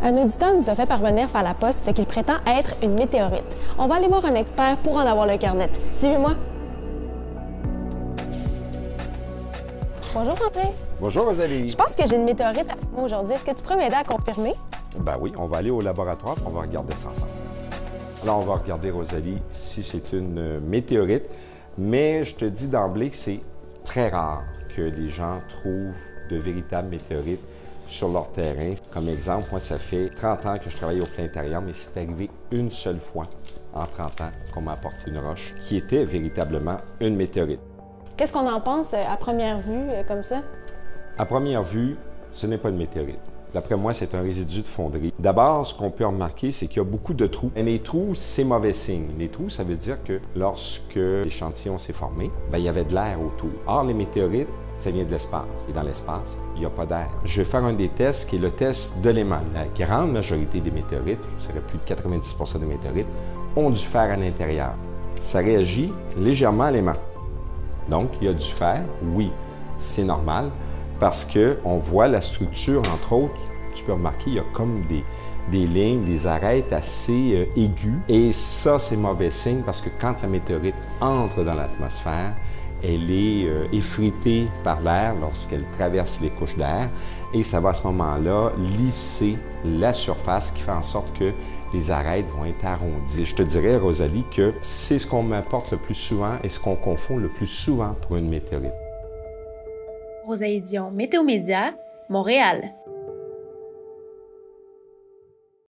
Un auditeur nous a fait parvenir par la poste ce qu'il prétend être une météorite. On va aller voir un expert pour en avoir le cœur net. Suivez-moi. Bonjour André. Bonjour Rosalie. Je pense que j'ai une météorite avec moi aujourd'hui. Est-ce que tu pourrais m'aider à confirmer? Ben oui, on va aller au laboratoire et on va regarder ça ensemble. Alors on va regarder Rosalie si c'est une météorite, mais je te dis d'emblée que c'est très rare que les gens trouvent de véritables météorites sur leur terrain. Comme exemple, moi, ça fait 30 ans que je travaille au planétarium et c'est arrivé une seule fois en 30 ans qu'on m'a apporté une roche qui était véritablement une météorite. Qu'est-ce qu'on en pense à première vue, comme ça? À première vue, ce n'est pas une météorite. D'après moi, c'est un résidu de fonderie. D'abord, ce qu'on peut remarquer, c'est qu'il y a beaucoup de trous. Et les trous, c'est mauvais signe. Les trous, ça veut dire que lorsque l'échantillon s'est formé, il y avait de l'air autour. Or, les météorites, ça vient de l'espace. Et dans l'espace, il n'y a pas d'air. Je vais faire un des tests qui est le test de l'aimant. La grande majorité des météorites, je dirais plus de 90 % des météorites, ont du fer à l'intérieur. Ça réagit légèrement à l'aimant. Donc, il y a du fer, oui, c'est normal, parce qu'on voit la structure, entre autres, tu peux remarquer, il y a comme des lignes, des arêtes assez aiguës. Et ça, c'est mauvais signe parce que quand la météorite entre dans l'atmosphère, elle est effritée par l'air lorsqu'elle traverse les couches d'air et ça va à ce moment-là lisser la surface qui fait en sorte que les arêtes vont être arrondies. Je te dirais, Rosalie, que c'est ce qu'on m'apporte le plus souvent et ce qu'on confond le plus souvent pour une météorite. Rosalie Dion, Météo Média, Montréal.